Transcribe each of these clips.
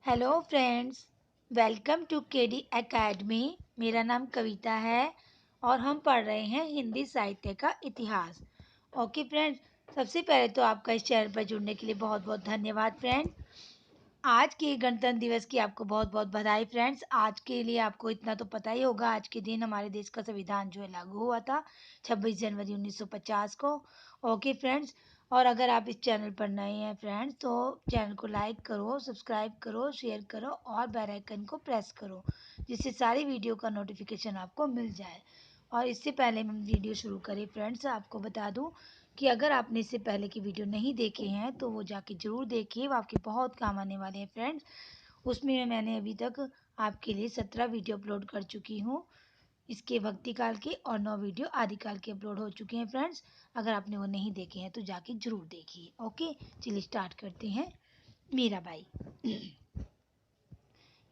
Hello friends, welcome to KD academy. मेरा नाम कविता है और हम पढ़ रहे हैं हिंदी साहित्य का इतिहास। ओके फ्रेंड्स, सबसे पहले तो आपका इस चैनल पर जुड़ने के लिए बहुत बहुत धन्यवाद फ्रेंड। आज के गणतंत्र दिवस की आपको बहुत बहुत बधाई फ्रेंड्स। आज के लिए आपको इतना तो पता ही होगा, आज के दिन हमारे देश का संविधान जो है लागू हुआ था 26 जनवरी 1950 को। ओके फ्रेंड्स, और अगर आप इस चैनल पर नए हैं फ्रेंड्स तो चैनल को लाइक करो, सब्सक्राइब करो, शेयर करो और बेल आइकन को प्रेस करो, जिससे सारी वीडियो का नोटिफिकेशन आपको मिल जाए। और इससे पहले हम वीडियो शुरू करें फ्रेंड्स, आपको बता दूं कि अगर आपने इससे पहले की वीडियो नहीं देखे हैं तो वो जाके ज़रूर देखिए, वो आपके बहुत काम आने वाले हैं फ्रेंड्स। उसमें मैंने अभी तक आपके लिए 17 वीडियो अपलोड कर चुकी हूँ। इसके भक्ति काल के और 9 वीडियो आदिकाल के अपलोड हो चुके हैं फ्रेंड्स। अगर आपने वो नहीं देखे हैं तो जाके ज़रूर देखिए। ओके, चलिए स्टार्ट करते हैं। मीराबाई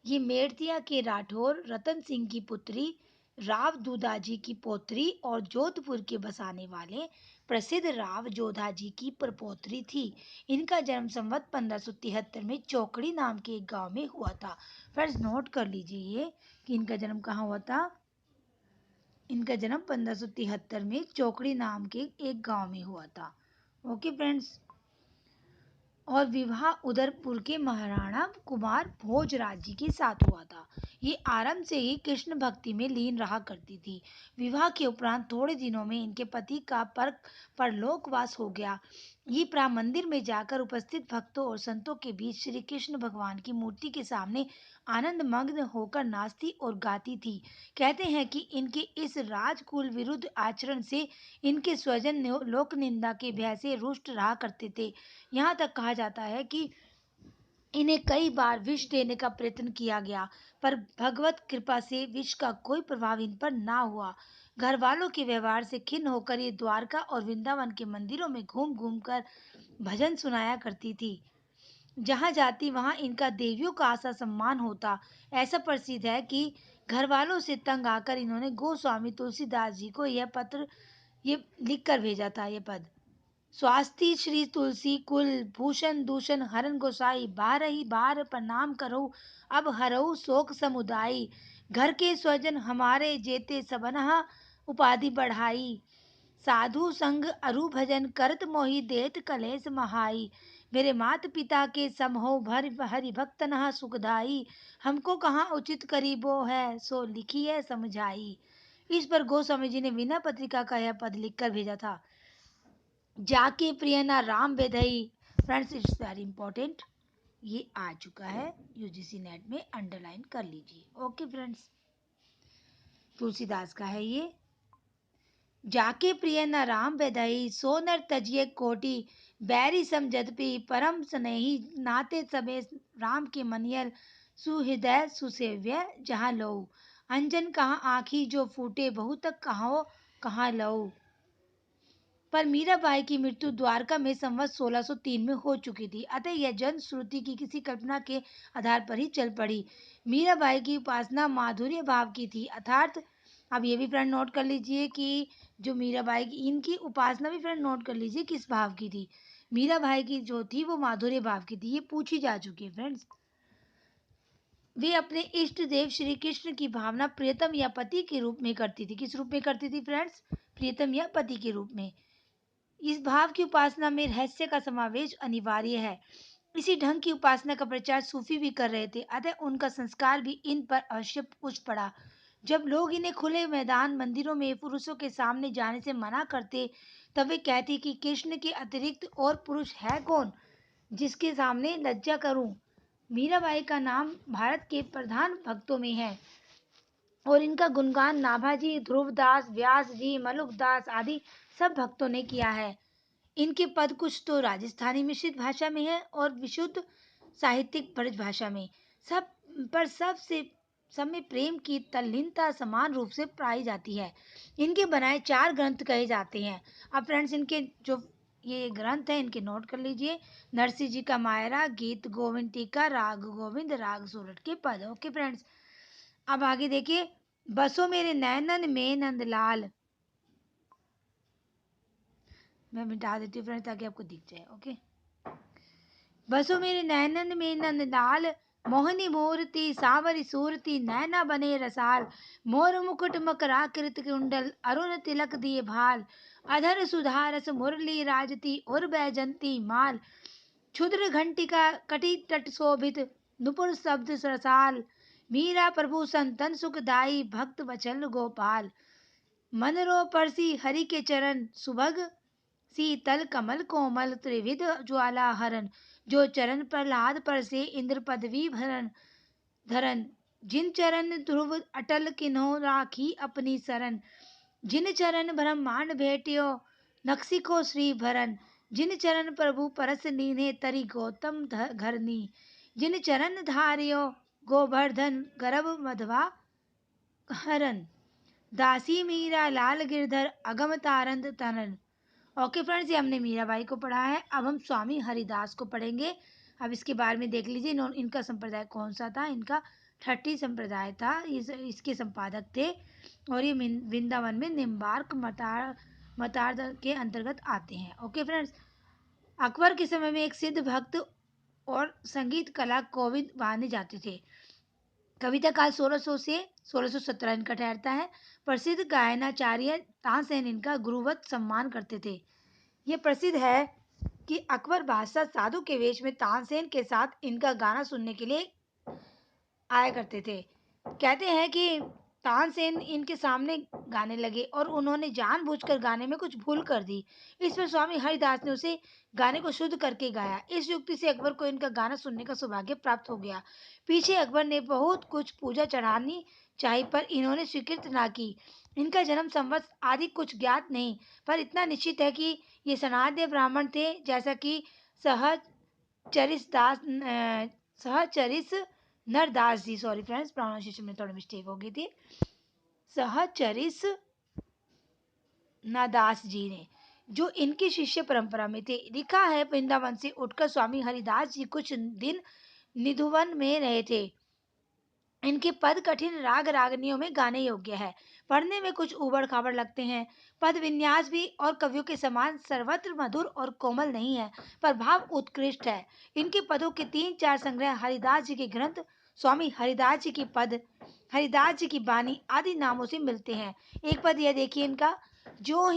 ये मेड़तिया के राठौर रतन सिंह की पुत्री, राव दूधाजी की पौत्री और जोधपुर के बसाने वाले प्रसिद्ध राव जोधाजी की प्रपौत्री थी। इनका जन्म संवत 1573 में चौकड़ी नाम के एक गांव में हुआ था। फ्रेंड्स नोट कर लीजिए ये कि इनका जन्म कहाँ हुआ था। इनका जन्म 1573 में चौकड़ी नाम के एक गांव में हुआ था। ओके फ्रेंड्स, और विवाह उदयपुर के महाराणा कुमार भोजराज जी के साथ हुआ था। ये आरंभ से ही कृष्ण भक्ति में लीन रहा करती थी। विवाह के उपरांत थोड़े दिनों में इनके पति का परलोकवास हो गया। ये प्राय मंदिर में जाकर उपस्थित भक्तों और संतों के बीच श्री कृष्ण भगवान की मूर्ति के सामने आनंद मग्न होकर नाचती और गाती थी। कहते हैं कि इनके इस राजकुल विरुद्ध आचरण से इनके स्वजन लोक निंदा के भय से रुष्ट रहा करते थे। यहाँ तक कहा जाता है कि इन्हें कई बार विष देने का प्रयत्न किया गया, पर भगवत कृपा से विष का कोई प्रभाव इन पर ना हुआ। घर वालों के व्यवहार से खिन्न होकर ये द्वारका और वृंदावन के मंदिरों में घूम घूम कर भजन सुनाया करती थी। जहाँ जाती वहाँ इनका देवियों का आसा सम्मान होता। ऐसा प्रसिद्ध है कि घर वालों से तंग आकर इन्होंने गोस्वामी तुलसीदास जी को यह पत्र ये लिख कर भेजा था। ये पद स्वास्ति श्री तुलसी कुल भूषण दूषण हरण गोसाई बारही बार प्रणाम करो अब हरऊ शोक समुदायी घर के स्वजन हमारे जेते सबनहा उपाधि बढ़ाई साधु संग अरु भजन करत मोहि देत कलेश महाई मेरे मात पिता के सम हो भर हरि भक्त नहा सुखदाई हमको कहाँ उचित करीबो है सो लिखी है समझाई। इस पर गोस्वामी जी ने वीणा पत्रिका का यह पद लिखकर भेजा था। जाके प्रिय ना राम बेधई। फ्रेंड्स इट्स वेरी इंपॉर्टेंट, ये आ चुका है यूजीसी नेट में, अंडरलाइन कर लीजिए। ओके फ्रेंड्स, तुलसीदास का है ये। जाके प्रिय न राम बेदई सो नर तजिए कोटि बैरी सम जदपि परम स्नेही नाते सबे राम के मनियल सुहृदय सुसेव्य जहाँ लो अंजन कहाँ आँखी जो फूटे बहु तक कहाँ लो। पर मीराबाई की मृत्यु द्वारका में संवत 1603 में हो चुकी थी, अतः यह जन श्रुति की किसी कल्पना के आधार पर ही चल पड़ी। मीराबाई की उपासना माधुर्य भाव की थी, अर्थात अब ये भी फ्रेंड नोट कर लीजिए कि जो मीराबाई की इनकी उपासना भी फ्रेंड नोट कर लीजिए किस भाव की थी। मीराबाई की जो थी वो माधुर्य भाव की थी, ये पूछी जा चुकी है फ्रेंड्स। वे अपने इष्ट देव श्री कृष्ण की भावना प्रियतम या पति के रूप में करती थी। किस रूप में करती थी फ्रेंड्स? प्रियतम या पति के रूप में। इस भाव की उपासना में रहस्य का समावेश अनिवार्य है। इसी ढंग की उपासना का प्रचार सूफी भी कर रहे थे, अतः उनका संस्कार भी इन पर अवश्य उच्च पड़ा। जब लोग इन्हें खुले मैदान मंदिरों में पुरुषों के सामने जाने से मना करते, तब वे कहती कि कृष्ण के अतिरिक्त और पुरुष है कौन जिसके सामने लज्जा करूं। मीराबाई का नाम भारत के प्रधान भक्तों में है और इनका गुणगान नाभाजी, ध्रुवदास, व्यास जी, मलुकदास आदि सब भक्तों ने किया है। इनके पद कुछ तो राजस्थानी मिश्रित भाषा में है और विशुद्ध साहित्यिक ब्रज भाषा में। सब पर सब में प्रेम की तल्लीनता समान रूप से पाई जाती है। इनके बनाए 4 ग्रंथ कहे जाते हैं। अब फ्रेंड्स इनके जो ये ग्रंथ हैं इनके नोट कर लीजिए। नरसिंह जी का मायरा, गीत गोविंद टीका, राग गोविंद, राग सोरठ के पद। ओके फ्रेंड्स, अब आगे देखिए। बसो मेरे नैनन में नंदलाल, मैं मिटा देती हूँ फ्रेंड्स ताकि आपको दिख जाए। ओके, बसो मेरे नैनन में नंदलाल मोहनी मूर्ति सावरी सूरती नैना बने रसाल, मोर मुकुट मकराकृत कुंडल अरुण तिलक दिए भाल, अधर सुधारस मुरली राजती और बैजंती माल, क्षुद्र घंटिका कटी तट शोभित नुपुर शब्द रसाल, मीरा प्रभु संतन सुखदाई भक्त वचन गोपाल, मनरो परसी हरि के चरण सुभग शीतल कमल कोमल त्रिविध ज्वाला हरण, जो चरण प्रहलाद पर से इंद्र पदवी भरण धरन, जिन चरण ध्रुव अटल किन्हो राखी अपनी शरण, जिन चरण ब्रह्मांड भेटियो नक्सिको श्री भरन, जिन चरण प्रभु परस लीन्हे तरि गौतम घरनी, जिन चरण धारियो गोवर्धन गर्भ मधवा हरन, दासी मीरा लाल गिरधर अगम तारंत तनन। ओके फ्रेंड्स, ये हमने मीराबाई को पढ़ा है। अब हम स्वामी हरिदास को पढ़ेंगे। अब इसके बारे में देख लीजिए इनका संप्रदाय कौन सा था। इनका 30 संप्रदाय था। इसके संपादक थे और ये वृंदावन में निम्बार्क मतार्द के अंतर्गत आते हैं। ओके फ्रेंड्स, अकबर के समय में एक सिद्ध भक्त और संगीत कला कोविद माने जाते थे। कविता काल 1600 से 1617 इनका ठहरता है। प्रसिद्ध गायनाचार्य तानसेन इनका गुरुवत सम्मान करते थे। ये प्रसिद्ध है कि अकबर बादशाह साधु के वेश में तानसेन के साथ इनका गाना सुनने के लिए आया करते थे। कहते हैं कि तानसेन इनके सामने गाने लगे और उन्होंने जानबूझकर गाने में कुछ भूल कर दी। इस पर स्वामी हरिदास ने उसे गाने को शुद्ध करके गाया। इस युक्ति से अकबर को इनका गाना सुनने का सौभाग्य प्राप्त हो गया। पीछे अकबर ने बहुत कुछ पूजा चढ़ानी चाहिए पर इन्होंने स्वीकृत ना की। इनका जन्म संवत आदि कुछ ज्ञात नहीं, पर इतना निश्चित है कि ये सनातन ब्राह्मण थे, जैसा कि सहचरिस नरदास जी, सॉरी फ्रेंड्स प्रोनाउंसिएशन में थोड़ी मिस्टेक हो गई थी, सहचरिस नरदास जी ने, जो इनकी शिष्य परंपरा में थे। लिखा है वृंदावन से उठकर स्वामी हरिदास जी कुछ दिन निधुवन में रहे थे। इनके पद कठिन राग रागनियों में गाने योग्य है। पढ़ने में कुछ उबड़ खाबड़ लगते हैं। पद विन्यास भी और कवियों के समान सर्वत्र मधुर और कोमल नहीं है, पर भाव उत्कृष्ट है। इनके पदों के 3-4 संग्रह हरिदास जी के ग्रंथ स्वामी हरिदास जी के पद, हरिदास जी की बानी आदि नामों से मिलते हैं। एक पद यह देखिए इनका, जो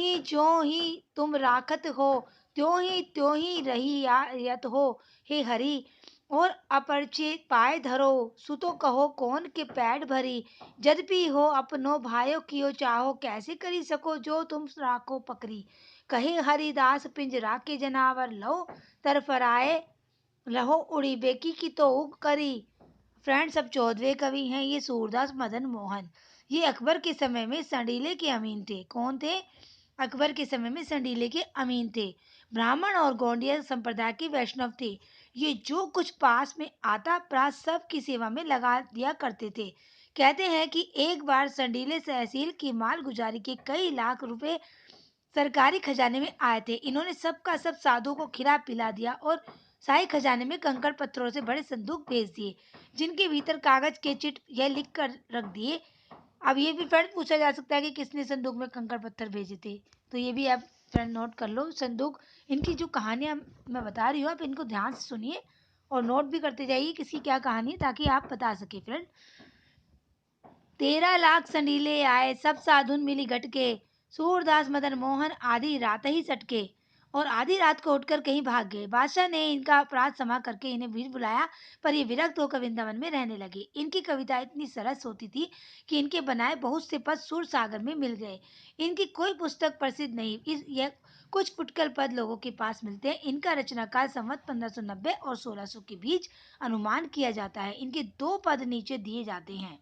ही तुम राखत हो, त्यों ही रही यत हो, हे हरि, और अपरिचित पाए धरो, सुतो कहो कौन के पैड भरी, यद्यपि हो अपनो भायो कियो चाहो, कैसे करी सको जो तुम राखो पकरी, कहे हरिदास पिंजरा के जनावर, लो तरफराए लहो उड़ी बेकी की तो उग करी। फ्रेंड्स, अब 14वें कवि हैं ये सूरदास मदन मोहन। ये अकबर के समय में संडीले के अमीन थे। कौन थे? अकबर के समय में संडीले के अमीन थे। ब्राह्मण और गौंडिया संप्रदाय के वैष्णव थे। ये जो कुछ पास में आता प्रात सब की सेवा में लगा दिया करते थे। कहते हैं कि एक बार संडीले तहसील की माल गुजारी के कई लाख रुपए सरकारी खजाने में आए थे। इन्होंने सबका सब साधु को खिला पिला दिया और शाही खजाने में कंकड़ पत्थरों से बड़े संदूक भेज दिए, जिनके भीतर कागज के चिट यह लिख कर रख दिए। अब ये भी फ्रेंड पूछा जा सकता है कि किसने संदूक में कंकड़ पत्थर भेजे थे, तो ये भी आप फ्रेंड नोट कर लो। संदूक, इनकी जो कहानियां मैं बता रही हूँ आप इनको ध्यान से सुनिए और नोट भी करते जाइए किसकी क्या कहानी है, ताकि आप बता सके फ्रेंड। 13 लाख संडीले आए सब साधुन मिली गटके, सूरदास मदन मोहन आधी रात ही सटके, और आधी रात को उठकर कहीं भाग गए। बादशाह ने इनका अपराध क्षमा करके इन्हें वीर बुलाया, पर ये विरक्त होकर वृंदावन में रहने लगे। इनकी कविता इतनी सरस होती थी कि इनके बनाए बहुत से पद सुर सागर में मिल गए। इनकी कोई पुस्तक प्रसिद्ध नहीं, यह कुछ फुटकल पद लोगों के पास मिलते हैं। इनका रचना काल संवत 1590 और 1600 के बीच अनुमान किया जाता है। इनके 2 पद नीचे दिए जाते हैं।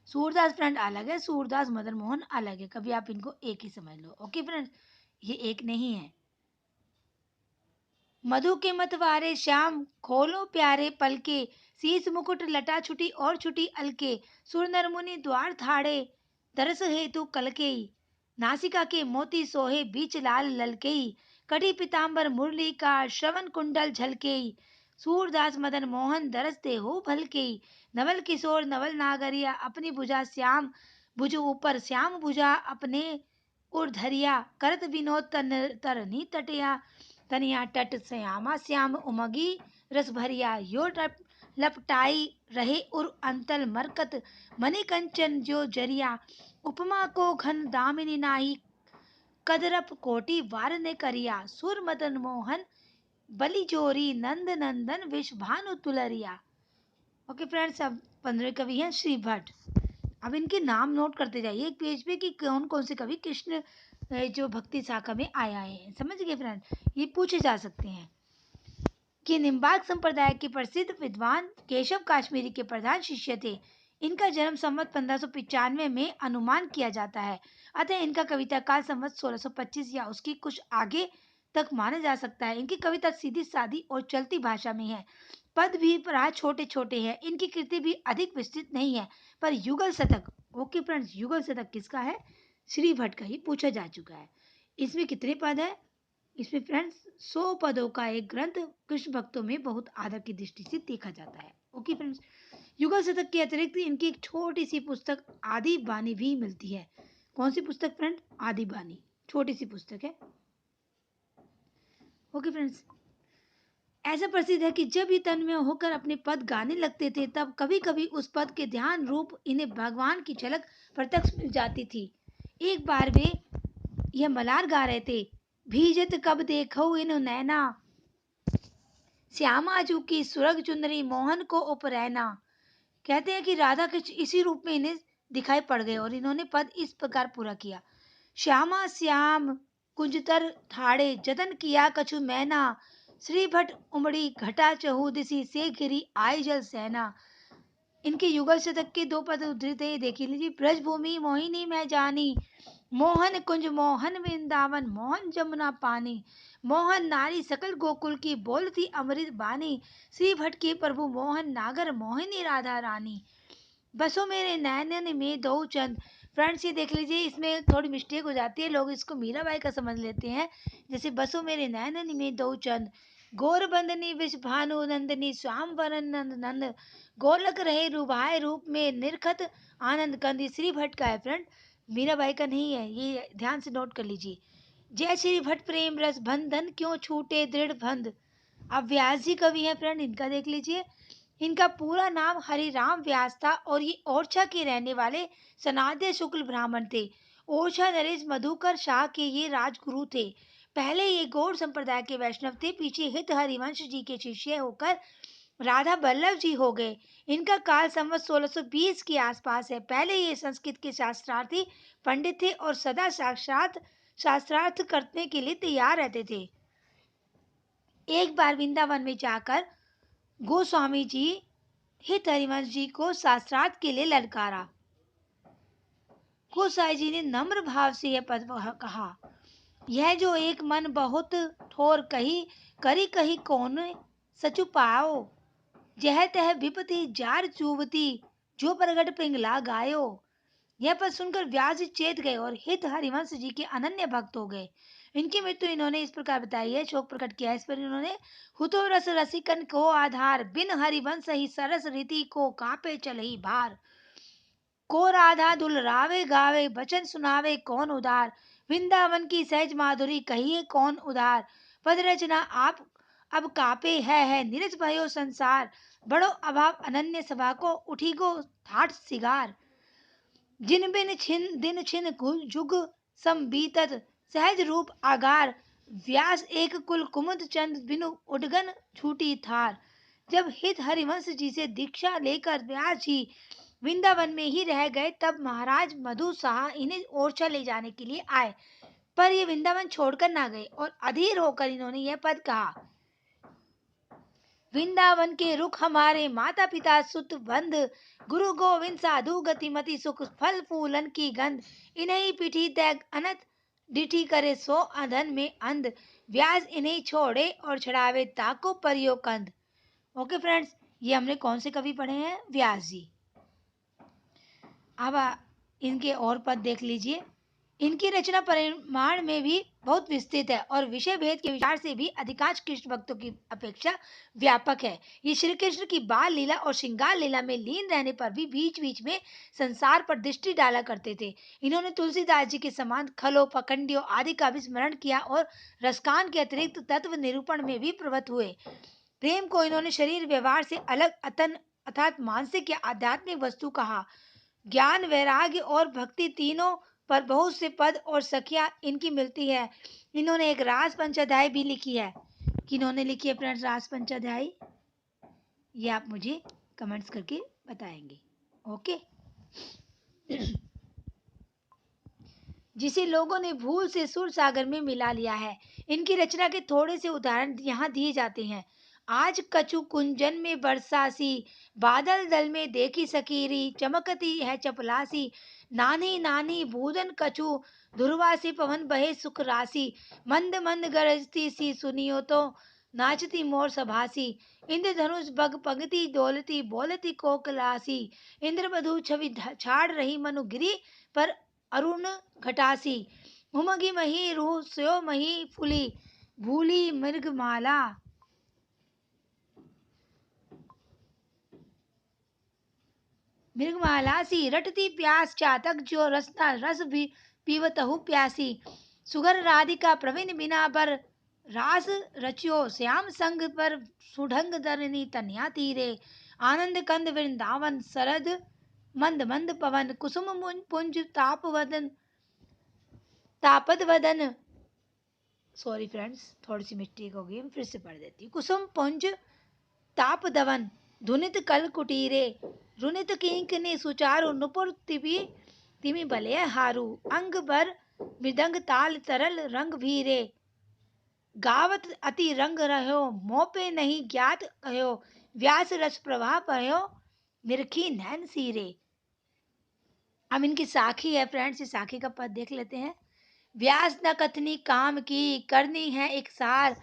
सूरदास फ्रेंड अलग है, सूरदास मदन मोहन अलग है, कभी आप इनको एक ही समझ लो। ओके फ्रेंड, ये एक नहीं है। मधु के मतवारे श्याम खोलो प्यारे पलके, शीस मुकुट लटा छुटी और छुटी अलके, सुर नर मुनि द्वार थाड़े दरस हेतु कलकेई, नासिका के मोती सोहे बीच लाल ललकेई, कटी पीताम्बर मुरली का श्रवण कुंडल झलकेई, सूरदास मदन मोहन दरस दे हो भलकेई, नवल किशोर नवल नागरिया अपनी भुजा श्याम भुज ऊपर श्याम भुजा अपने उर्धरिया, करत विनोद तरनी तटिया तनिया तट श्यामा श्याम उमगी रस भरिया यो लपटाई रहे उर अंतल मरकत मणि कंचन जो जरिया उपमा को घन दामिनी नाई कदरप कोटि वार ने करिया सुर मदन मोहन बलि जोरी नंद नंदन विष भानु तुलरिया। ओके फ्रेंड्स, अब 15वें कवि हैं श्री भट्ट। अब इनके नाम नोट करते जाइए एक पेज पे कि कौन कौन से कवि कृष्ण जो भक्ति शाखा में आए हैं। समझ गए फ्रेंड, ये पूछे जा सकते हैं कि निम्बार्क संप्रदाय के प्रसिद्ध विद्वान केशव काश्मीरी के प्रधान शिष्य थे। इनका जन्म संवत 1595 में अनुमान किया जाता है, अतः इनका कविता काल संवत 1625 या उसकी कुछ आगे तक माना जा सकता है। इनकी कविता सीधी सादी और चलती भाषा में है, पद भी प्राय छोटे छोटे हैं। इनकी कृति भी अधिक विस्तृत नहीं है, पर युगल शतक, ओके फ्रेंड्स, युगल शतक किसका है? श्री भट्ट का ही पूछा जा चुका है। इसमें कितने पद है? इसमें फ्रेंड्स 100 पदों का एक ग्रंथ कृष्ण भक्तों में बहुत आदर की दृष्टि से देखा जाता है। ओके फ्रेंड्स, युगल शतक के अतिरिक्त इनकी एक छोटी सी पुस्तक आदि बानी भी मिलती है। कौन सी पुस्तक फ्रेंड? आदि बानी, छोटी सी पुस्तक है। ओके फ्रेंड्स, ऐसा प्रसिद्ध है कि जब ये तन्मय होकर अपने पद गाने लगते थे तब कभी कभी उस पद के ध्यान रूप इन्हें भगवान की झलक प्रत्यक्ष मिल जाती थी। एक बार वे यह मलार गा रहे थे, भीजत कब देखो इन नैना श्यामाजू की सुरग चुंदरी मोहन को उपरैना। कहते हैं कि राधा कृष्ण इसी रूप में इन्हें दिखाई पड़ गए और इन्होंने पद इस प्रकार पूरा किया। श्यामा श्याम कुंजतर ठाड़े जतन किया कछु मैना श्री भट्ट उमड़ी घटा चहु दिसी से घिरी आई जल सेना। इनके युगल शतक के 2 पद उद्धृत है, देख लीजिए। ब्रजभूमि मोहिनी मैं जानी मोहन कुंज मोहन वृंदावन मोहन जमुना पानी मोहन नारी सकल गोकुल की बोलती अमृत बानी श्री भट्ट के प्रभु मोहन नागर मोहिनी राधा रानी। बसो मेरे नैनन में दो चंद। फ्रेंड्स, ये देख लीजिए, इसमें थोड़ी मिस्टेक हो जाती है, लोग इसको मीराबाई का समझ लेते हैं। जैसे बसो मेरे नैनन में दो चंद गोर बंदनी विष भानु नंदनी श्याम वरन नंद नंद गोलक रहे रुभाए रूप में निर्खत आनंद कंदी। श्री भट्ट का है फ्रेंड, मीराबाई का नहीं है, ये ध्यान से नोट कर लीजिए। जय श्री भट्ट प्रेम रस बंधन क्यों छूटे दृढ़ बंध। अब व्यास जी कवि हैं फ्रेंड, इनका देख लीजिए। इनका पूरा नाम हरिराम व्यास था और ये ओरछा के रहने वाले सनातन शुक्ल ब्राह्मण थे। ओरछा नरेश मधुकर शाह के ये राजगुरु थे। पहले ये गौड़ संप्रदाय के वैष्णव थे, पीछे हित हरिवंश जी के शिष्य होकर राधा बल्लभ जी हो गए। इनका काल संवत 1620 के आसपास है। पहले ये संस्कृत के शास्त्रार्थी पंडित थे और सदा साक्षात शास्त्रार्थ करने के लिए तैयार रहते थे। एक बार वृंदावन में जाकर गोस्वामी जी हित हरिवंश जी को शास्त्रार्थ के लिए ललकारा। गोसाई जी ने नम्र भाव से यह पद कहा, यह जो एक मन बहुत ठोर कही करी कही कौन सचु पाओ जह तह विपति जार चूवती जो प्रगट पिंगला गायो। यह पद सुनकर व्यास जी चेत गए और हित हरिवंश जी के अनन्य भक्त हो गए। इनकी मृत्यु इन्होंने इस प्रकार बताई है, शोक प्रकट किया है इस पर इन्होंने। हुतो रस रसिकन को आधार बिन हरिवंश ही सरस रीति को कापे चल ही भार। को राधा दुलरावे गावे बचन सुनावे कौन उदार वृंदावन की सहज माधुरी कहिए कौन उदार। पद रचना आप अब कापे है निरज भयो संसार बड़ो अभाव अनन्य सभा को उठी गो ठाठ सिगार। जिन बिन छिन दिन छिन जुग सम बीतत सहज रूप आगार व्यास एक कुल कुमुद चंद बिनु उडगन छूटी थार। जब हित हरिवंश जी से दीक्षा लेकर व्यास जी वृंदावन में ही रह गए तब महाराज मधु शाह इन्हें ओरछा ले जाने के लिए आए, पर ये वृंदावन छोड़कर ना गए और अधीर होकर इन्होंने यह पद कहा, वृंदावन के रुख हमारे माता पिता सुत बंध गुरु गोविंद साधु गतिमति सुख फल फूलन की गंध इन्हीं पीठी तैग अनत डिठी करे सो अधन में अंध व्यास इन्हीं छोड़े और छड़ावे ताको परियो कंध। ओके फ्रेंड्स, ये हमने कौन से कवि पढ़े हैं? व्यास जी। अब इनके और पद देख लीजिए। इनकी रचना परिमाण में भी बहुत विस्तृत है और विषय भेद के विचार से भी अधिकांश कृष्ण भक्तों की अपेक्षा व्यापक है। ये श्री कृष्ण की बाल लीला और श्रृंगार लीला में लीन रहने पर भी बीच बीच में संसार पर दृष्टि डाला करते थे। इन्होंने तुलसीदास जी के समान खलों पखंडियों आदि का भी स्मरण किया और रसकान के अतिरिक्त तत्व निरूपण में भी प्रवृत्त हुए। प्रेम को इन्होंने शरीर व्यवहार से अलग अर्थात मानसिक या आध्यात्मिक वस्तु कहा। ज्ञान, वैराग्य और भक्ति तीनों पर बहुत से पद और सखियां इनकी मिलती है। इन्होंने एक रास पंचाध्याय भी लिखी है। किन्होंने लिखी है फ्रेंड्स रास पंचाध्याय? ये आप मुझे कमेंट्स करके बताएंगे। ओके। जिसे लोगों ने भूल से सुर सागर में मिला लिया है। इनकी रचना के थोड़े से उदाहरण यहाँ दिए जाते हैं। आज कछु कुंजन में बरसासी, बादल दल में देखी सकीरी, चमकती है चपलासी, नानी नानी बूदन कछु, ध्रुवासी पवन बहे सुख राशि, मंद मंद गरजती सी सुनियो तो, नाचती मोर सभासी, इंद्रधनुष बग पगती डोलती, बोलती कोकलासी, इंद्रवधु छवि छाड़ रही मनुगिरी पर अरुण घटासी, उमगी मही रूह स्यो मही फुली, भूली मृगमाला, मृगमालासी, रटती प्यास चातक जो रसना रस भी पीवतहु प्यासी, सुगर राधिका प्रवीण बिना बर, रास रचियो श्याम संग पर, सुढंग धरनी तन्या तीरे, आनंद कंद वृंदावन सरद, मंद मंद पवन, कुसुम पुंज तापद वदन, सॉरी फ्रेंड्स थोड़ी सी मिस्टेक हो गई, मैं फिर से पढ़ देती हूँ। कुसुम पुंज ताप दवन, धुनित कल कुटीरे, रुनित किंकनी सुचारु, नुपुर तिबी तिमि बलय हारू, अंग बर मृदंग ताल तरल रंग भीरे, गावत अति रंग रहो, मोपे नहीं ज्ञात कहो, व्यास रस प्रवाह पयो, निरखी नैन सीरे। अब इनकी साखी है फ्रेंड्स, इस साखी का पद देख लेते हैं। व्यास न कथनी काम की, करनी है एक सार,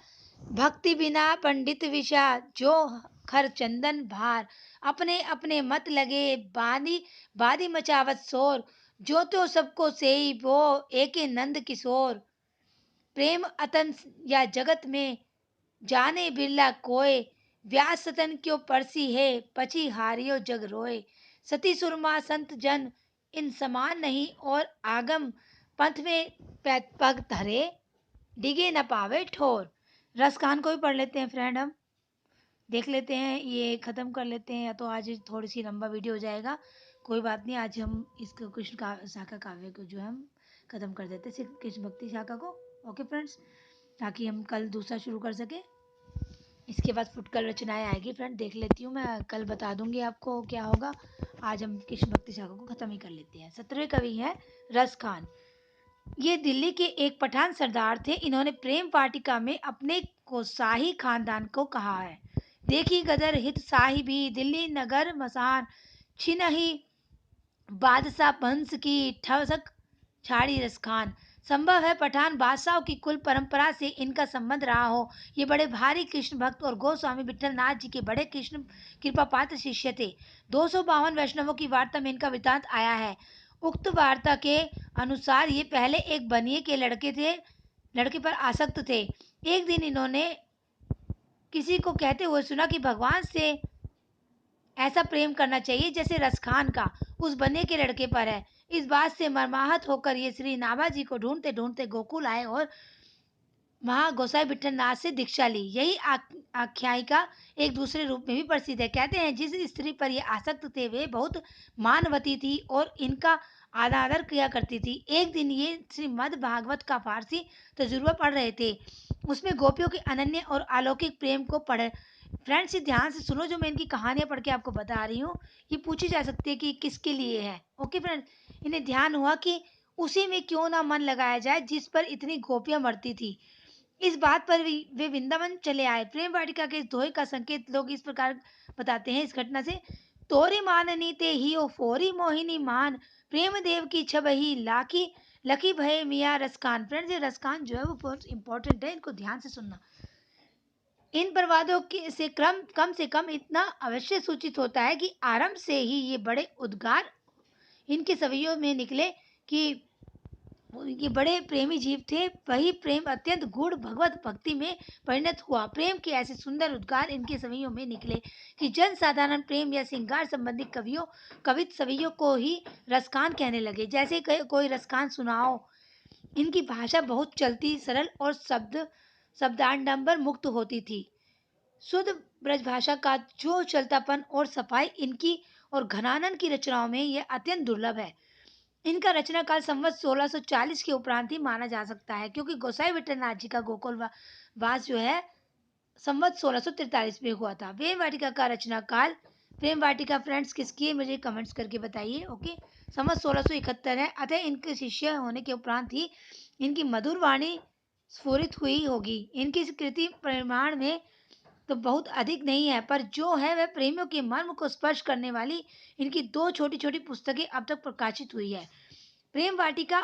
भक्ति बिना पंडित विषा, जो खर चंदन भार, अपने अपने मत लगे बादी बादी मचावत शोर, जो तो सबको सेई वो एके नंद किशोर, प्रेम अतन या जगत में जाने बिरला कोय, व्यास सतन क्यों परसी है, पची हारियो जग रोए, सती सुरमा संत जन इन समान नहीं, और आगम पंथ में पग धरे, डिगे न पावे ठोर। रसखान को भी पढ़ लेते हैं फ्रेंड, हम देख लेते हैं, ये खत्म कर लेते हैं, या तो आज थोड़ी सी लंबा वीडियो हो जाएगा, कोई बात नहीं, आज हम इसको कृष्ण का शाखा काव्य को जो है हम खत्म कर देते हैं, सिर्फ कृष्ण भक्ति शाखा को। ओके फ्रेंड्स, ताकि हम कल दूसरा शुरू कर सके। इसके बाद फुटकल रचनाएं आएगी फ्रेंड, देख लेती हूँ मैं, कल बता दूंगी आपको क्या होगा। आज हम कृष्ण भक्ति शाखा को खत्म ही कर लेते हैं। 17वें कवि हैं रस खान। ये दिल्ली के एक पठान सरदार थे। इन्होंने प्रेम वाटिका में अपने को शाही खानदान को कहा है। देखी गदर हित शाही भी, दिल्ली नगर मसान, छिनही बादशाह वंश की, ठसक छाड़ी रस खान। संभव है पठान बादशाहों की कुल परंपरा से इनका संबंध रहा हो। ये बड़े भारी कृष्ण भक्त और गोस्वामी विठल नाथ जी के बड़े कृष्ण कृपा पात्र शिष्य थे। 252 वैष्णवों की वार्ता में इनका वृतांत आया है। उक्त वार्ता के अनुसार ये पहले एक बनिए के लड़के पर आसक्त थे। एक दिन इन्होंने किसी को कहते हुए सुना कि भगवान से ऐसा प्रेम करना चाहिए जैसे रसखान का उस बनिए के लड़के पर है। इस बात से मर्माहत होकर ये श्री नाभा जी को ढूंढते ढूंढते गोकुल आए और वहां गोसाई विठल नाथ से दीक्षा ली। यही आख्यायिका एक दूसरे रूप में भी प्रसिद्ध है। कहते हैं जिस स्त्री पर ये आसक्त थे वे बहुत मानवती थी और इनका अनादर किया करती थी। एक दिन ये श्रीमद् भागवत का फारसी तजुर्बा पढ़ रहे थे। उसमें गोपियों के अनन्य और अलौकिक प्रेम को पढ़। फ्रेंड्स ध्यान से सुनो, जो मैं इनकी कहानियां पढ़ के आपको बता रही हूँ ये पूछी जा सकती है कि किसके लिए है। ओके फ्रेंड्स, इन्हें ध्यान हुआ कि उसी में क्यों ना मन लगाया जाए जिस पर इतनी गोपियां मरती थी। इस बात पर वे वृंदावन चले आए। प्रेम वाटिका के इस दोहे का संकेत लोग इस प्रकार बताते हैं इस घटना से। तोरी माननी ते ही ओ फोरी मोहिनी मान, प्रेम देव की छबही लाखी लकी भय मिया रसखान। फ्रेंड्स ये रसखान जो है वो बहुत इंपॉर्टेंट है, इनको ध्यान से सुनना। इन प्रवादों की से कम से कम इतना अवश्य सूचित होता है कि आरंभ से ही ये बड़े उद्गार इनके सवियों में निकले कि ये बड़े प्रेमी जीव थे। वही प्रेम अत्यंत गूढ़ भगवत भक्ति में परिणत हुआ। प्रेम के ऐसे सुंदर उद्गार इनके सवियों में निकले कि जन साधारण प्रेम या श्रृंगार संबंधी कवित सवियों को ही रसखान कहने लगे। जैसे कोई रसखान सुनाओ। इनकी भाषा बहुत चलती सरल और शब्दाडंबर मुक्त होती थी। शुद्ध ब्रजभाषा का जो चलतापन और सफाई इनकी और घनानन की रचनाओं में यह अत्यंत दुर्लभ है। इनका रचना काल संवत 1640 के उपरांत ही माना जा सकता है, क्योंकि गोसाई विठलनाथ जी का गोकुल वास जो है संवत 1643 में हुआ था। प्रेम वाटिका का रचना काल, प्रेम वाटिका फ्रेंड्स किसकी है मुझे कमेंट्स करके बताइए। ओके, संवत 1671 है। अतः इनके शिष्य होने के उपरांत ही इनकी मधुर वाणी स्फुरित हुई होगी। इनकी कृति परिमाण में तो बहुत अधिक नहीं है, पर जो है वह प्रेमियों के मर्म को स्पर्श करने वाली इनकी दो छोटी छोटी पुस्तकें अब तक प्रकाशित हुई है, प्रेम वाटिका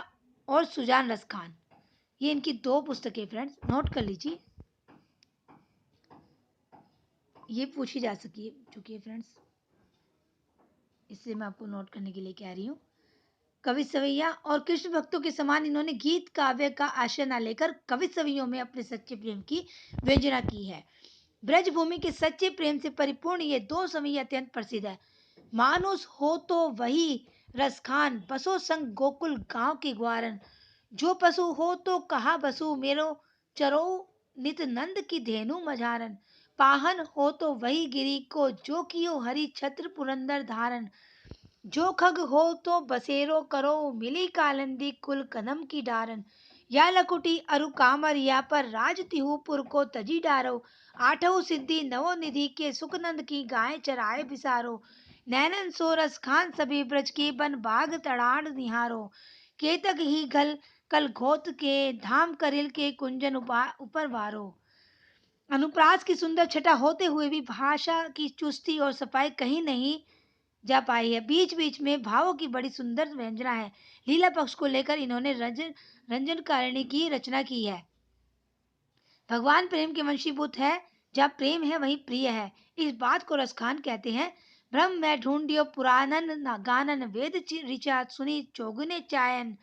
और सुजान रस खान। ये इनकी दो पुस्तकें फ्रेंड्स, नोट कर लीजिए, ये पूछी जा सकी चुकी है फ्रेंड्स, इसलिए मैं आपको नोट करने के लिए कह रही हूँ। कवि सवैया और कृष्ण भक्तों के समान इन्होंने गीत काव्य का आश्रय न लेकर कवि सवैयों में अपने सच्चे प्रेम की व्यंजना की है। ब्रज भूमि के सच्चे प्रेम से परिपूर्ण ये दो सवैया अत्यंत प्रसिद्ध है। मानुस हो तो वही रसखान, बसो संग गोकुल गांव के ग्वारन। जो पशु हो तो कहा बसु, मेरो चरो नित नंद की धेनु मझारन। पाहन हो तो वही गिरी को, जो कियो हरि छत्र पुरंदर धारन। जो खग हो तो बसेरो करो, मिली कालंदी कुल कदम की डारन। या लकुटी अरु कामर, या पर राज तिहुपुर को तजी डारो। आठों सिद्धि नवो निधि के, सुखनंद की गाय चराए बिसारो। नैनन सोरस खान सभी ब्रज के, बन बाग तड़ाड़ निहारो। केतक ही गल कल घोत के, धाम करिल के कुंजन ऊपर वारो। अनुप्रास की सुंदर छटा होते हुए भी भाषा की चुस्ती और सफाई कहीं नहीं जा पाई है। बीच बीच में भावों की बड़ी सुंदर व्यंजना है। लीला पक्ष को लेकर इन्होंने रंजन कारिणी की रचना की है। भगवान प्रेम के वंशीभूत है, जहाँ प्रेम है वहीं प्रिय है, इस बात को रसखान कहते हैं। ब्रह्म में ढूंढियो पुराणन गानन, वेद ऋचा सुनी चौगुने चायन।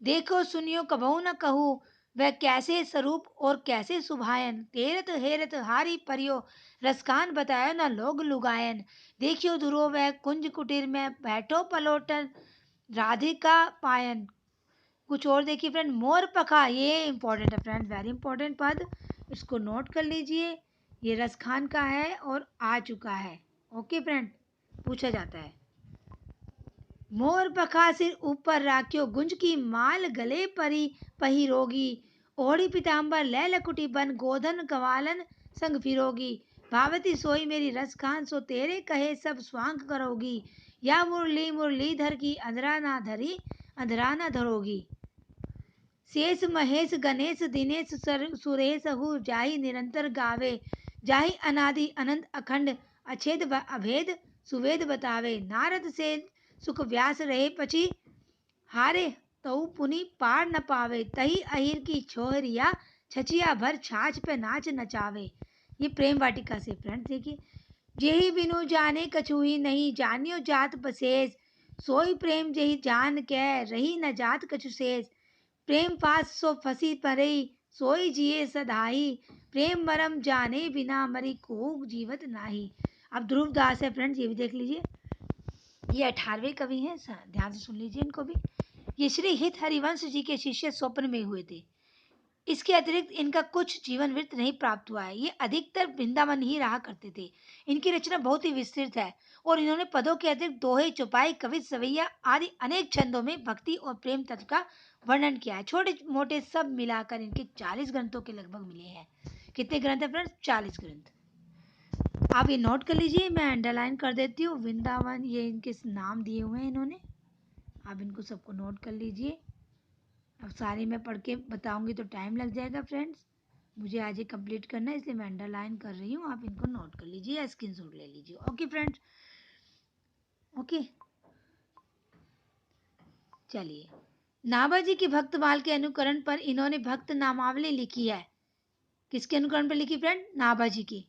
देखो सुनियो कबहू न कहूँ, वह कैसे स्वरूप और कैसे सुभायन। तेरत हेरत हारी परियो, रसखान बतायो न लोग लुगायन। देखियो दुरो वह कुंज कुटीर में, बैठो पलोटन राधिका पायन। कुछ और देखिए फ्रेंड, मोर पखा, ये इंपॉर्टेंट है फ्रेंड, वेरी इंपॉर्टेंट पद, इसको नोट कर लीजिए। ये रसखान का है और आ चुका है। ओके फ्रेंड, पूछा जाता है। मोर पखा सिर ऊपर राख्यो, गुंज की माल गले परी पहिरोगी। ओढ़ी पीताम्बर लै लकुटी बन, गोधन कवालन संग फिरोगी। भावती सोई मेरी रस खान, सो तेरे कहे सब स्वांग करोगी। या मुरली मुरलीधर की, अंधरा ना धरी अंधरा ना धरोगी। शेष महेश गणेश दिनेश सुरेश हु, जाहि निरंतर गावे। जाहि अनादि अनंत अखंड, अछेद अभेद सुवेद बतावे। नारद से सुख व्यास रहे पची, हारे तऊ पुनि पार न पावे। तही अहिर की छोहरिया, छचिया भर छाछ पे नाच नचावे। ये प्रेम वाटिका से फ्रेंड्स देखिए। जेहि बिनु जाने कछुही नहीं, जानियो जात बसेस। सोई प्रेम जेहि जान के, रही न जात कछु शेष। प्रेम पास सो फसी परई, सोई जिए सदाई। प्रेम मरम जाने बिना, मरी को जीवत नाही। अब ध्रुवदास है फ्रेंड्स, ये भी देख लीजिए। ये 18वें कवि हैं, ध्यान से सुन लीजिए इनको भी। ये श्री हित हरिवंश जी के शिष्य स्वप्न में हुए थे। इसके अतिरिक्त इनका कुछ जीवन वृत्त नहीं प्राप्त हुआ है। ये अधिकतर वृंदावन ही रहा करते थे। इनकी रचना बहुत ही विस्तृत है और इन्होंने पदों के अतिरिक्त दोहे, चौपाई, कवि सवैया आदि अनेक छंदों में भक्ति और प्रेम तत्व का वर्णन किया है। छोटे मोटे सब मिलाकर इनके 40 ग्रंथों के लगभग मिले हैं। कितने ग्रंथ है फ्रेंड्स? 40 ग्रंथ। आप ये नोट कर लीजिए, मैं अंडरलाइन कर देती हूँ। वृंदावन, ये इनके नाम दिए हुए हैं इन्होंने, आप इनको सबको नोट कर लीजिए। अब सारे मैं पढ़ के बताऊंगी तो टाइम लग जाएगा फ्रेंड्स, मुझे आज ही कंप्लीट करना है, इसलिए मैं अंडरलाइन कर रही हूँ। आप इनको नोट कर लीजिए या स्क्रीनशॉट ले लीजिए। Okay friends, okay. चलिए, नाभाजी की भक्तमाल के अनुकरण पर इन्होंने भक्त नामावली लिखी है। किसके अनुकरण पर लिखी फ्रेंड? नाभाजी की,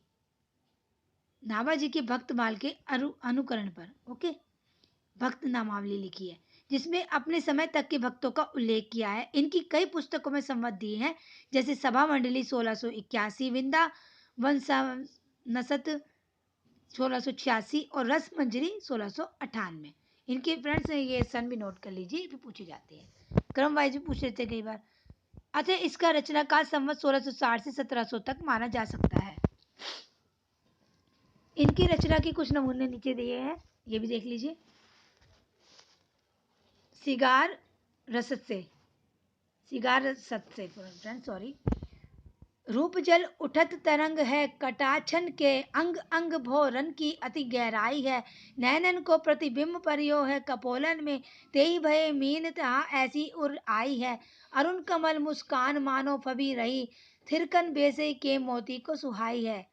नाभाजी के भक्तमाल के अनुकरण पर। ओके, भक्त नामावली लिखी है, जिसमें अपने समय तक के भक्तों का उल्लेख किया है। इनकी कई पुस्तकों में संवाद दिए हैं, जैसे सभा मंडली 1681, वृंदावन नसत 1686 और रस मंजरी 1698। इनके फ्रेंड्स ये सन भी नोट कर लीजिए, भी पूछे जाते हैं, क्रम वाइज भी पूछ लेते हैं कई बार। अतः इसका रचना काल संवत 1660 से 1700 तक माना जा सकता है। इनकी रचना के कुछ नमूने नीचे दिए हैं, ये भी देख लीजिए। सिगार रसद से, सिगार रसद से फ्रेंड सॉरी। रूप जल उठत तरंग है, कटाक्षन के अंग अंग भोरन की अति गहराई है। नैनन को प्रतिबिंब परियो है, कपोलन में तेई भये मीन तहाँ ऐसी उर आई है। अरुण कमल मुस्कान मानो फबी रही, थिरकन बेसे के मोती को सुहाई है।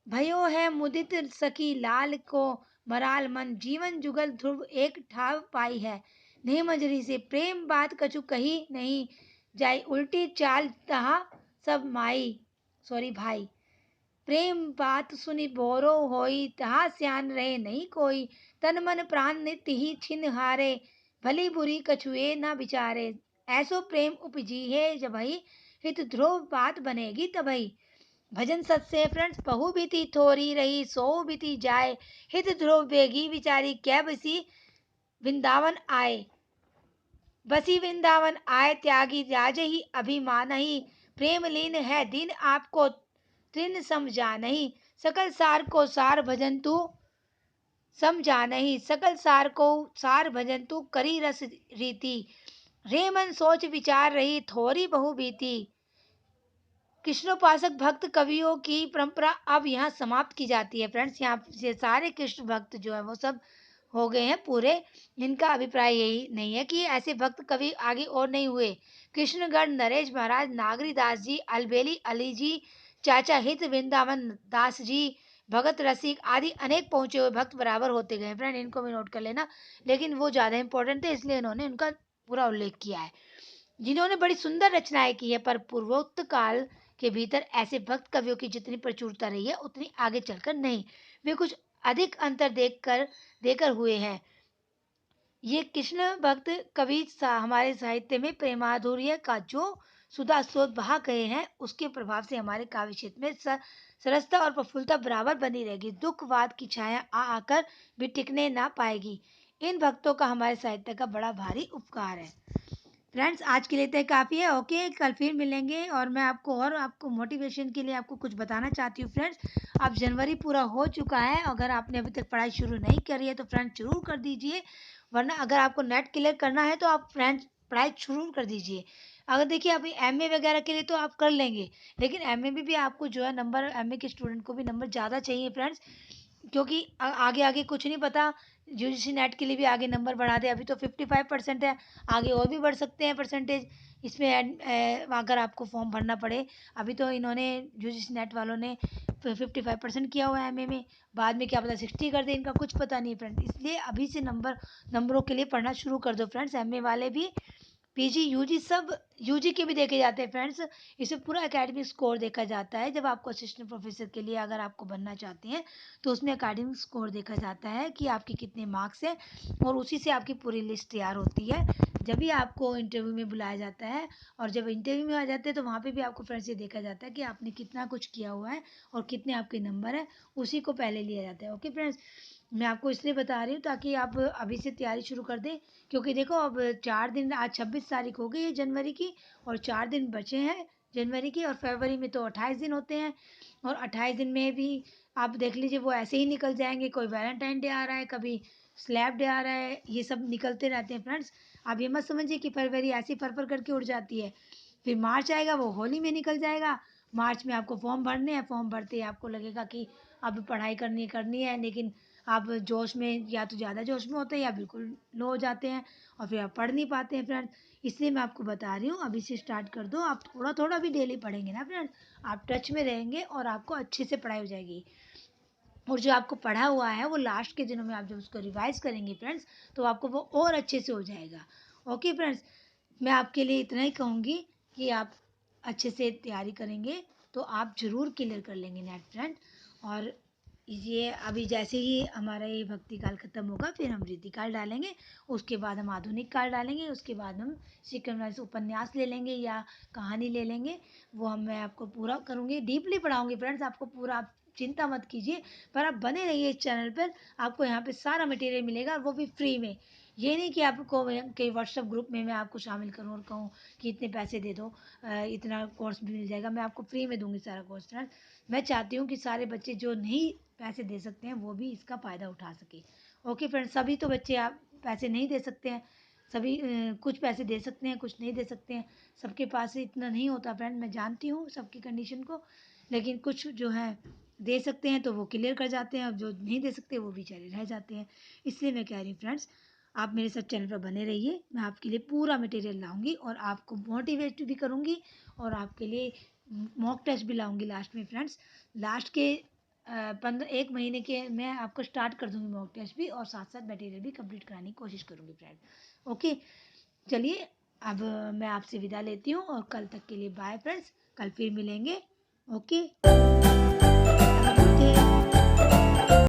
भयो है मुदित सखी लाल को मराल मन, जीवन जुगल ध्रुव एक ठाव पाई है। नेह मजरी से प्रेम बात कछु कही नहीं, जाई उल्टी चाल तहा सब माई सॉरी भाई। प्रेम बात सुनी बोरो होई, तहा स्यान रहे नहीं कोई। तन मन प्राण नित्य ही छिन हारे, भली बुरी कछुए न विचारे। ऐसो प्रेम उपजी है जब भई, हित ध्रुव बात बनेगी तबई। भजन सत से फ्रेंड्स, बहु बीती थोरी रही, सो बीती जाए। हित ध्रुव बेगी विचारी, कै बसी वृंदावन आए। बसी वृंदावन आए त्यागी, राज ही अभिमान ही। प्रेम लीन है दीन आपको तृण समझा नहीं। सकल सार को सार भजन तू समझा नहीं, सकल सार को सार भजन तू करी रस रीति। रे मन सोच विचार रही, थोरी बहु बीती। कृष्णोपासक भक्त कवियों की परंपरा अब यहाँ समाप्त की जाती है फ्रेंड्स। यहाँ से सारे कृष्ण भक्त जो है वो सब हो गए हैं पूरे। इनका अभिप्राय यही नहीं है कि ऐसे भक्त कवि आगे और नहीं हुए। कृष्णगढ़ नरेश महाराज, नागरी दास जी, अलबेली अली जी, चाचा हित वृंदावन दास जी, भगत रसिक आदि अनेक पहुंचे हुए भक्त बराबर होते गए फ्रेंड, इनको भी नोट कर लेना। लेकिन वो ज़्यादा इंपॉर्टेंट थे इसलिए इन्होंने उनका पूरा उल्लेख किया है। जिन्होंने बड़ी सुंदर रचनाएं की है, पर पूर्वोक्त काल के भीतर ऐसे भक्त कवियों की जितनी प्रचुरता रही है उतनी आगे चलकर नहीं। वे कुछ अधिक अंतर देकर हुए हैं। ये कृष्ण भक्त कवि हमारे साहित्य में प्रेमाधुर्य का जो सुधा स्रोत बहा गए हैं, उसके प्रभाव से हमारे काव्य क्षेत्र में सरसता और प्रफुल्लता बराबर बनी रहेगी। दुखवाद की छाया आकर भी टिकने ना पाएगी। इन भक्तों का हमारे साहित्य का बड़ा भारी उपकार है। फ्रेंड्स आज के लिए तो काफ़ी है। ओके, कल फिर मिलेंगे और मैं आपको मोटिवेशन के लिए आपको कुछ बताना चाहती हूँ फ्रेंड्स। अब जनवरी पूरा हो चुका है, अगर आपने अभी तक पढ़ाई शुरू नहीं करी है तो फ्रेंड्स जरूर कर दीजिए। वरना अगर आपको नेट क्लियर करना है तो आप फ्रेंड्स पढ़ाई शुरू कर दीजिए। अगर देखिए अभी एमए वगैरह के लिए तो आप कर लेंगे, लेकिन एमए में भी आपको जो है नंबर, एमए के स्टूडेंट को भी नंबर ज़्यादा चाहिए फ्रेंड्स, क्योंकि आगे आगे कुछ नहीं पता। यूजीसी नेट के लिए भी आगे नंबर बढ़ा दे, अभी तो 55% है, आगे और भी बढ़ सकते हैं परसेंटेज इसमें। अगर आपको फॉर्म भरना पड़े, अभी तो इन्होंने यूजीसी नेट वालों ने 55% किया हुआ है एमए में, बाद में क्या पता 60 कर दे, इनका कुछ पता नहीं फ्रेंड। इसलिए अभी से नंबरों के लिए पढ़ना शुरू कर दो फ्रेंड्स। एमए वाले भी, पीजी यूजी सब, यूजी के भी देखे जाते हैं फ्रेंड्स। इसमें पूरा एकेडमिक स्कोर देखा जाता है। जब आपको असिस्टेंट प्रोफेसर के लिए अगर आपको बनना चाहते हैं तो उसमें एकेडमिक स्कोर देखा जाता है कि आपके कितने मार्क्स हैं, और उसी से आपकी पूरी लिस्ट तैयार होती है। जब भी आपको इंटरव्यू में बुलाया जाता है, और जब इंटरव्यू में आ जाते हैं तो वहाँ पे भी आपको फ्रेंड्स ये देखा जाता है कि आपने कितना कुछ किया हुआ है और कितने आपके नंबर हैं, उसी को पहले लिया जाता है। ओके फ्रेंड्स, मैं आपको इसलिए बता रही हूँ ताकि आप अभी से तैयारी शुरू कर दें, क्योंकि देखो अब 4 दिन, आज 26 तारीख हो गई है जनवरी की, और 4 दिन बचे हैं जनवरी की, और फरवरी में तो 28 दिन होते हैं, और 28 दिन में भी आप देख लीजिए वो ऐसे ही निकल जाएंगे। कोई वैलेंटाइन डे आ रहा है, कभी स्लैब डे आ रहा है, ये सब निकलते रहते हैं फ्रेंड्स। आप ये मत समझिए कि फरवरी ऐसी फर करके उड़ जाती है। फिर मार्च आएगा, वो होली में निकल जाएगा। मार्च में आपको फॉर्म भरने हैं, फॉर्म भरते ही आपको लगेगा कि अब पढ़ाई करनी है, लेकिन आप जोश में, या तो ज़्यादा जोश में होते हैं या बिल्कुल लो हो जाते हैं, और फिर आप पढ़ नहीं पाते हैं फ्रेंड्स। इसलिए मैं आपको बता रही हूँ अभी से स्टार्ट कर दो। आप थोड़ा थोड़ा भी डेली पढ़ेंगे ना फ्रेंड्स, आप टच में रहेंगे और आपको अच्छे से पढ़ाई हो जाएगी। और जो आपको पढ़ा हुआ है वो लास्ट के दिनों में आप जब उसको रिवाइज करेंगे फ्रेंड्स, तो आपको वो और अच्छे से हो जाएगा। ओके फ्रेंड्स, मैं आपके लिए इतना ही कहूँगी कि आप अच्छे से तैयारी करेंगे तो आप ज़रूर क्लियर कर लेंगे नेट फ्रेंड। और ये अभी जैसे ही हमारा ये भक्ति काल खत्म होगा, फिर हम रीति काल डालेंगे, उसके बाद हम आधुनिक काल डालेंगे, उसके बाद हम सिक्वेंस उपन्यास ले लेंगे या कहानी ले लेंगे। वो मैं आपको पूरा करूँगी, डीपली पढ़ाऊँगी फ्रेंड्स आपको पूरा। आप चिंता मत कीजिए, पर आप बने रहिए इस चैनल पर। आपको यहाँ पे सारा मटेरियल मिलेगा, और वो भी फ्री में। ये नहीं कि आपको कहीं व्हाट्सएप ग्रुप में मैं आपको शामिल करूँ और कहूँ कि इतने पैसे दे दो, इतना कोर्स भी मिल जाएगा। मैं आपको फ्री में दूंगी सारा कोर्स फ्रेंड्स। मैं चाहती हूँ कि सारे बच्चे जो नहीं पैसे दे सकते हैं वो भी इसका फ़ायदा उठा सके। ओके फ्रेंड्स, सभी तो बच्चे आप पैसे नहीं दे सकते हैं। सभी कुछ पैसे दे सकते हैं, कुछ नहीं दे सकते हैं। सबके पास इतना नहीं होता फ्रेंड, मैं जानती हूँ सबकी कंडीशन को। लेकिन कुछ जो है दे सकते हैं तो वो क्लियर कर जाते हैं, और जो नहीं दे सकते वो बेचारे रह जाते हैं। इसलिए मैं कह रही हूँ फ्रेंड्स, आप मेरे साथ चैनल पर बने रहिए। मैं आपके लिए पूरा मटेरियल लाऊंगी और आपको मोटिवेट भी करूंगी, और आपके लिए मॉक टेस्ट भी लाऊंगी लास्ट में फ्रेंड्स। लास्ट के 1 महीने के मैं आपको स्टार्ट कर दूंगी मॉक टेस्ट भी, और साथ साथ मटेरियल भी कंप्लीट कराने की कोशिश करूंगी फ्रेंड। ओके, चलिए अब मैं आपसे विदा लेती हूँ, और कल तक के लिए बाय फ्रेंड्स। कल फिर मिलेंगे। Okay, have a good day.